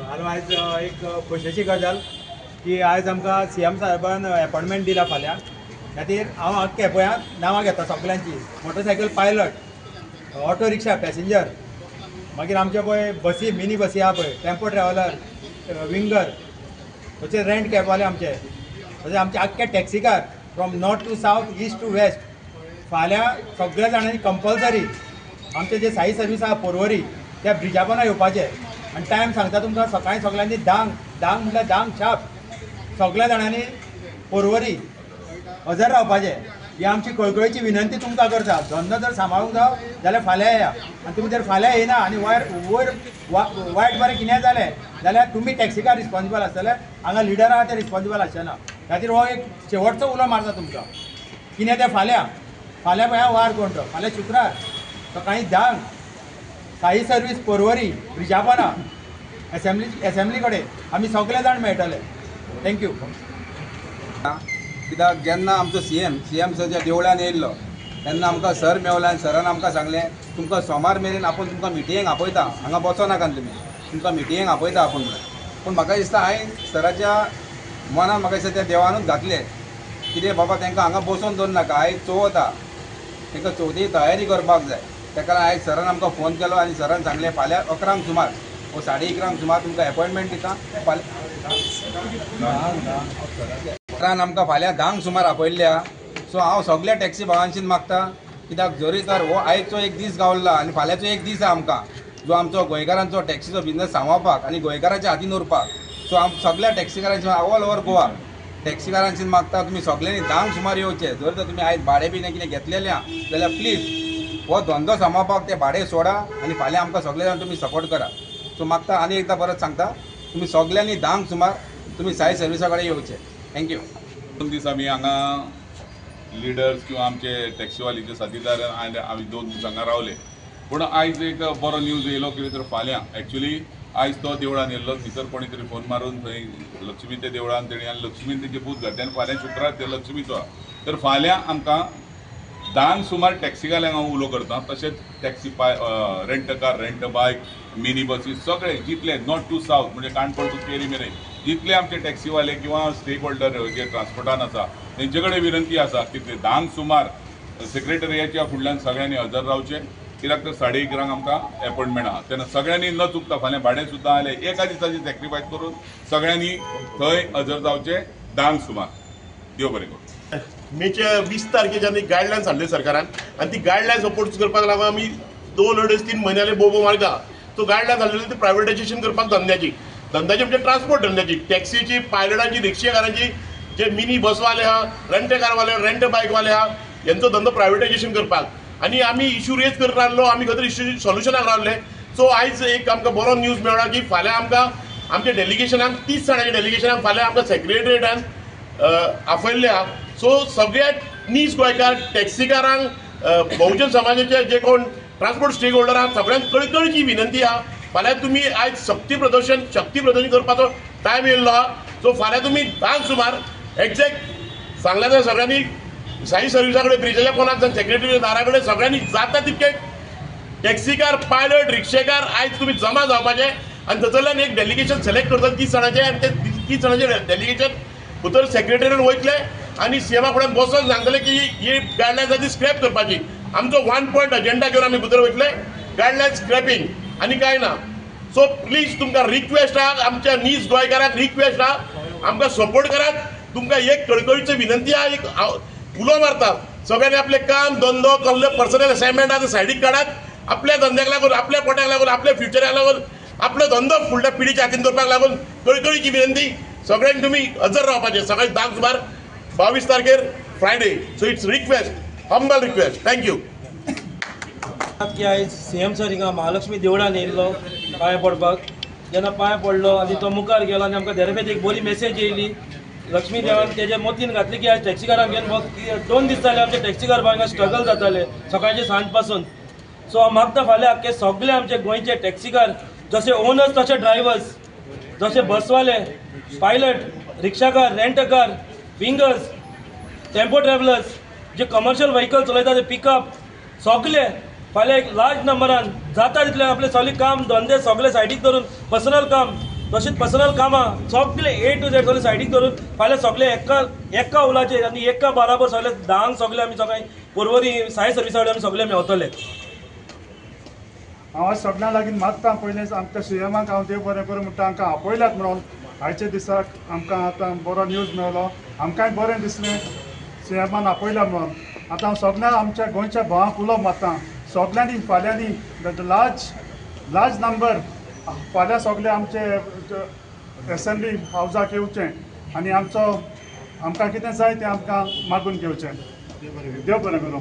हांव आयज एक खोशयेची गजाल की आयज आमकां CM साहेबान अपॉइंटमेंट दिला फाल्यां खातीर हांव आख्खे गोंयांत नांवां घेता सगळ्यांची motorcycle pilot auto rickshaw passenger मागीर आमचे पळय बसी मिनी बसी आहा पळय टेम्पो ट्रॅव्हलर विंगर तशें रेंट कॅबवाले आमचे तशें आमचे आख्खे टॅक्सीकार from north to south east to west फाल्यां सगळ्या जाणांनी कंपल्सरी आमचे जे साई सर्वीस आहा पर्वरी त्या ब्रिजा पोंदा येवपाचें आनी टायम सांगता तुमकां सकाळीं सगळ्यांनी धांक म्हटल्यार धांक शार्प सगळ्या जाणांनी पर्वरी हजर रावपाचें ही आमची कळकळीची विनंती तुमकां करता धंदो जर सांबाळूंक जाय जाल्यार फाल्यां येया आनी तुमी जर फाल्यां येयना आनी वयर वायट बरें कितें जालें जाल्यार तुमी टॅक्सीकार रिस्पॉन्सिबल आसतले हांगा लिडर आहा ते रिस्पॉन्सिबल आसचे ना खातीर हो एक शेवटचो उलो मारता तुमकां कितें तें फाल्यां पळया वार कोण तो फाल्यां शुक्रार सकाळीं 10 साई सर्वीस पर्वरी ब्रिजा पोंदा एसेंब्ली कडेन आमी सगळे जाण मेळटले थँक्यू कित्याक जेन्ना आमचो सीएम सर देवळान येयल्लो तेन्ना आमकां सर मेवला आनी सरान आमकां सांगलें तुमकां सोमार मेरेन आपूण तुमकां मिटिंगेक आपयता हांगा बसोनाका तुमी तुमकां मिटिंगेक आपयता आपूण म्हणून पूण म्हाका दिसता हांवें सराच्या मनान म्हाका दिसता त्या देवानूच घातलें कितें बाबा तांकां हांगा बसोवन दवरनाका आयज चवथ आहा तांकां चवथी तयारी करपाक जाय तेका लागून आयज सरान आमकां फोन केलो आनी सरान सांगलें फाल्यां 11 सुमार वो 11:30 सुमार तुमकां अपॉइंटमेंट दिता सरान आमकां फाल्यां 10 सुमार आपयल्ल्या सो हांव सगळ्या टॅक्सी भावांशीन मागता कित्याक जरी तर हो आयजचो एक दीस गावला आनी फाल्यांचो एक दीस आहा आमकां जो आमचो गोंयकारांचो टॅक्सीचो बिझनस सांबाळपाक आनी गोंयकारांच्या हातीन उरपाक सो सगळ्या टॅक्सीकारांची ऑल ओवर गोवा टॅक्सीकारांशीन मागता तुमी सगळ्यांनी 10 सुमार येवचे जर तर तुमी आयज भाडें बी कितें घेतलेलें आहा जाल्यार प्लीज हो धंदो सांबाळपाक ते भाडें सोडा आनी फाल्यां आमकां सगळे जाण तुमी सपोर्ट करा सो मागता आनी एकदां परत सांगता तुमी सगळ्यांनी 10 सुमार तुमी साई सर्विसा कडेन येवचे थँक्यू 2 दीस आमी हांगा लिडर्स किंवा आमचे टॅक्सीवालीचे साथीदार आनी आमी 2 दीस हांगा रावले पूण आयज एक बरो न्यूज येयलो कितें तर फाल्यां एक्चुली आयज तो देवळान येयल्लो भितर कोणी तरी फोन मारून थंय लक्ष्मी ते देवळान तेणी आनी लक्ष्मीन तेजे पूत घातले आनी फाल्यां शुक्रार ते लक्ष्मीचो तर फाल्यां आमकां 10 सुमार टॅक्सीकाल्यांक हांव उलो करता तशेंच टॅक्सी रेंट कार रेंट बायक मिनी बसीस सगळे जितले नॉर्थ टू सावथ म्हणजे काणकोण टू केरी मेरेन जितले आमचे टॅक्सीवाले किंवा स्टेक होल्डर जे ट्रान्सपोर्टान आसा तेंचे कडेन विनंती आसा की ते 10 सुमार सेक्रेटरियाच्या फुडल्यान सगळ्यांनी हजर रावचे कित्याक तर 11:30 आमकां अपॉइंटमेंट आहा तेन्ना सगळ्यांनी न चुकता फाल्यां भाडें सुद्दां आलें एका दिसाची सॅक्रिफायस करून सगळ्यांनी थंय हजर जावचे 10 सुमार देव बरें करूं मेच्या 20 तारखेच्यान एक गायडलायन्स हाडले सरकारान आनी ती गायडलायन्स सपोर्ट करपाक लागून आमी 2-3 म्हयने बोबो मारता तो गायडलायन्स हाडलेली ती प्रायवेटायजेशन करपाक धंद्याची म्हणजे ट्रान्सपोर्ट धंद्याची टॅक्सीची पायलटांची रिक्षाकारांची जे मिनी बसवाले आहा रेंट कारवाले रेंट बायकवाले आहा यांचो धंदो प्रायवेटायजेशन करपाक आनी आमी इश्यू रेज करत रावलो आमी खंय तरी इश्यू सोल्युशनाक रावले सो आयज एक आमकां बरो न्यूज मेळ्ळा की फाल्यां आमकां आमच्या डेलिगेशनाक 30 जाणांच्या डेलिगेशनाक फाल्यां आमकां सेक्रेटरिएटान आपयल्ले आहा सो सगळ्या नीज गोंयकार टॅक्सीकारांक बहुजन समाजाचे जे कोण ट्रान्सपोर्ट स्टेक होल्डर आहा सगळ्यांक कळकळीची विनंती आहा फाल्यां तुमी आयज शक्ती प्रदर्शन करपाचो टायम येयल्लो आहा सो फाल्यां तुमी 10 सुमार एक्झॅक्ट सांगल्या तर सगळ्यांनी साई सर्विसा कडेन ब्रिजाच्या कोणाक सेक्रेटरी दारा कडेन सगळ्यांनी जाता तितके टॅक्सीकार पायलट रिक्षेकार आयज तुमी जमा जावपाचे आनी थंयसरल्यान एक डेलिगेशन सिलेक्ट करतले 30 जाणांचे आनी ते 30 जाणांचे डेलिगेशन भितर सेक्रेटरीन वयतले आनी सीएमा फुड्यान बसोन सांगतले की ही गायडलायन्स आसा ती स्क्रॅप करपाची आमचो 1 पॉयंट अजेंडा घेवन आमी भितर वयतले गायडलायन्स स्क्रॅपिंग आनी कांय ना सो प्लीज तुमकां रिक्वेस्ट आहा आमच्या नीज गोंयकारांक रिक्वेस्ट आहा आमकां सपोर्ट करात तुमकां एक कळकळीची विनंती आहा एक उलो मारता सगळ्यांनी आपले काम धंदो कसले पर्सनल असायनमेंट आहा ते सायडीक काडात आपल्या धंद्याक लागून आपल्या पोटाक लागून आपल्या फ्युचराक लागून आपलो धंदो फुडल्या पिढीच्या हातीन दवरपाक लागून कळकळीची विनंती सगळ्यांनी तुमी हजर रावपाचे सकाळीं 10 सुमार 22 तारखेर Friday so it's request humble request thank you की आयज सीएम सर हिंगा महालक्ष्मी देवळान येयल्लो पांय पडपाक जेन्ना पांय पडलो आनी तो मुखार गेलो आनी आमकां देरफेत एक बरी मेसेज येयली लक्ष्मी देवान तेजे मोतीन घातली की आज टॅक्सीकारांक घेवन 2 दीस जाले आमचे टॅक्सीकार बायकांक स्ट्रगल जाताले सकाळचे सांज पासून सो हांव मागता फाल्यां आख्खे सगळे आमचे गोंयचे टॅक्सीकार जसे ओनर्स तसे ड्रायव्हर्स जसे बसवाले पायलट रिक्षाकार rent car wingers tempo travellers जे कमर्शियल व्हेकल चलयता ते पिकअप सगळे फाल्यां एक लार्ज नंबरान जाता तितले आपले सगळे काम धंदे सगळे सायडीक धरून पर्सनल काम तशीच पर्सनल कामां सगळे A to Z सगळे सायडीक धरून फाल्यां सगळे एका उलाचेर आनी एका बाराबर सगळे 10 सगळे आमी सकाळी पर्वरी साय सर्विसा कडेन आमी सगळे मेवतले. हांव सगळ्यां लागीं मागता पयलें आमच्या CMाक हांव देव बरें करूं म्हणटा आमकां आपयल्यात म्हणून आयच्या दिसाक आमकां आतां बरो न्यूज मेळ्ळो आमकांय बरें दिसलें CMान आपयल्या म्हणून. आतां हांव सगळ्या आमच्या गोंयच्या भावांक उलोवप मागता सगळ्यांनी फाल्यांनी लार्ज नंबर फाल्यां सगळे आमचे एसेंब्ली हावजाक येवचें आनी आमकां कितें जाय तें आमकां मागून घेवचें. देव बरें करूं.